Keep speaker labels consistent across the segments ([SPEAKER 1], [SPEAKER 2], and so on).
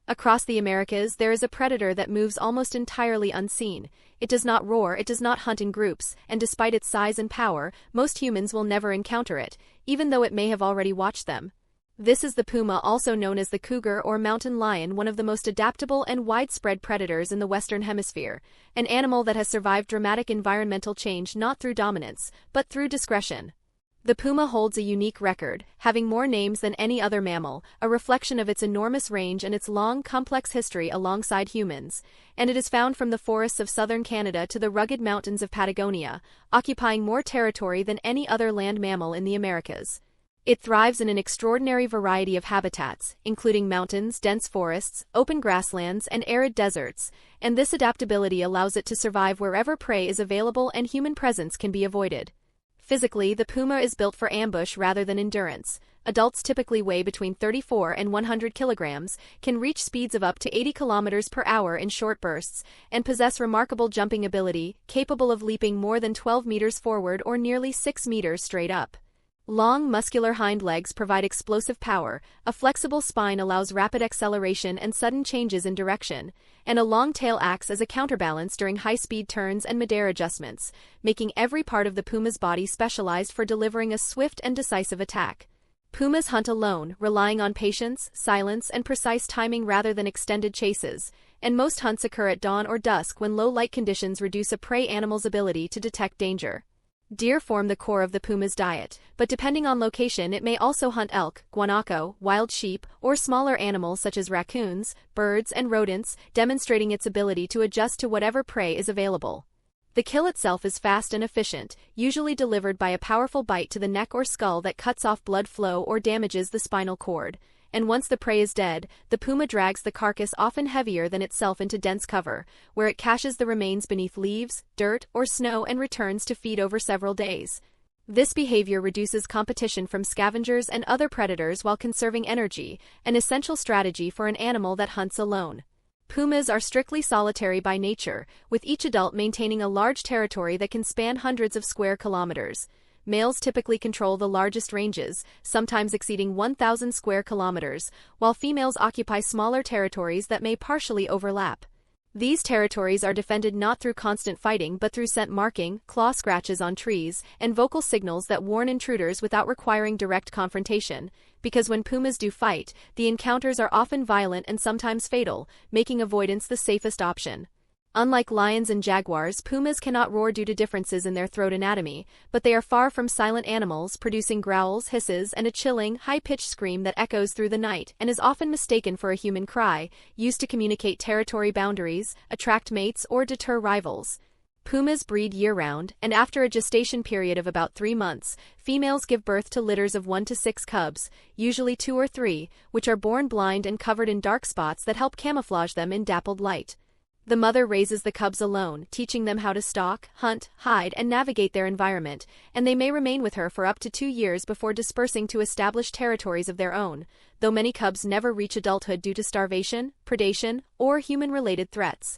[SPEAKER 1] Across the Americas, there is a predator that moves almost entirely unseen. It does not roar, it does not hunt in groups, and despite its size and power, most humans will never encounter it, even though it may have already watched them. This is the puma, also known as the cougar or mountain lion, one of the most adaptable and widespread predators in the Western Hemisphere, an animal that has survived dramatic environmental change not through dominance, but through discretion. The puma holds a unique record, having more names than any other mammal, a reflection of its enormous range and its long, complex history alongside humans, and it is found from the forests of southern Canada to the rugged mountains of Patagonia, occupying more territory than any other land mammal in the Americas. It thrives in an extraordinary variety of habitats, including mountains, dense forests, open grasslands, and arid deserts, and this adaptability allows it to survive wherever prey is available and human presence can be avoided. Physically, the puma is built for ambush rather than endurance. Adults typically weigh between 34 and 100 kilograms, can reach speeds of up to 80 kilometers per hour in short bursts, and possess remarkable jumping ability, capable of leaping more than 12 meters forward or nearly 6 meters straight up. Long, muscular hind legs provide explosive power, a flexible spine allows rapid acceleration and sudden changes in direction, and a long tail acts as a counterbalance during high-speed turns and mid-air adjustments, making every part of the puma's body specialized for delivering a swift and decisive attack. Pumas hunt alone, relying on patience, silence, and precise timing rather than extended chases, and most hunts occur at dawn or dusk when low light conditions reduce a prey animal's ability to detect danger. Deer form the core of the puma's diet, but depending on location it may also hunt elk, guanaco, wild sheep, or smaller animals such as raccoons, birds, and rodents, demonstrating its ability to adjust to whatever prey is available. The kill itself is fast and efficient, usually delivered by a powerful bite to the neck or skull that cuts off blood flow or damages the spinal cord, and once the prey is dead, the puma drags the carcass, often heavier than itself, into dense cover, where it caches the remains beneath leaves, dirt, or snow and returns to feed over several days. This behavior reduces competition from scavengers and other predators while conserving energy, an essential strategy for an animal that hunts alone. Pumas are strictly solitary by nature, with each adult maintaining a large territory that can span hundreds of square kilometers. Males typically control the largest ranges, sometimes exceeding 1,000 square kilometers, while females occupy smaller territories that may partially overlap. These territories are defended not through constant fighting but through scent marking, claw scratches on trees, and vocal signals that warn intruders without requiring direct confrontation, because when pumas do fight, the encounters are often violent and sometimes fatal, making avoidance the safest option. Unlike lions and jaguars, pumas cannot roar due to differences in their throat anatomy, but they are far from silent animals, producing growls, hisses, and a chilling, high-pitched scream that echoes through the night and is often mistaken for a human cry, used to communicate territory boundaries, attract mates, or deter rivals. Pumas breed year-round, and after a gestation period of about 3 months, females give birth to litters of 1 to 6 cubs, usually 2 or 3, which are born blind and covered in dark spots that help camouflage them in dappled light. The mother raises the cubs alone, teaching them how to stalk, hunt, hide, and navigate their environment, and they may remain with her for up to 2 years before dispersing to establish territories of their own, though many cubs never reach adulthood due to starvation, predation, or human-related threats.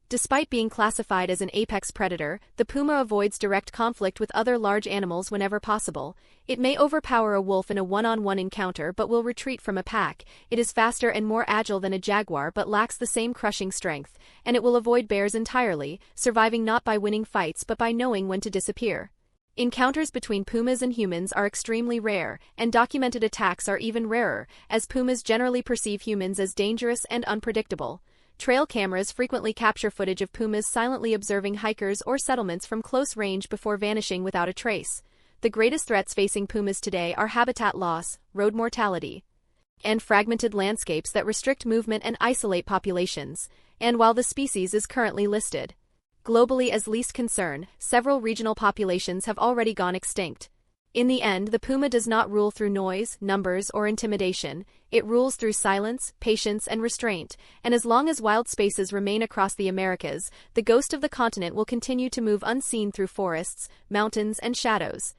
[SPEAKER 1] Despite being classified as an apex predator, the puma avoids direct conflict with other large animals whenever possible. It may overpower a wolf in a one-on-one encounter but will retreat from a pack. It is faster and more agile than a jaguar but lacks the same crushing strength, and it will avoid bears entirely, surviving not by winning fights but by knowing when to disappear. Encounters between pumas and humans are extremely rare, and documented attacks are even rarer, as pumas generally perceive humans as dangerous and unpredictable. Trail cameras frequently capture footage of pumas silently observing hikers or settlements from close range before vanishing without a trace. The greatest threats facing pumas today are habitat loss, road mortality, and fragmented landscapes that restrict movement and isolate populations, and while the species is currently listed globally as least concern, several regional populations have already gone extinct. In the end, the puma does not rule through noise, numbers, or intimidation. It rules through silence, patience, and restraint, and as long as wild spaces remain across the Americas, the ghost of the continent will continue to move unseen through forests, mountains, and shadows.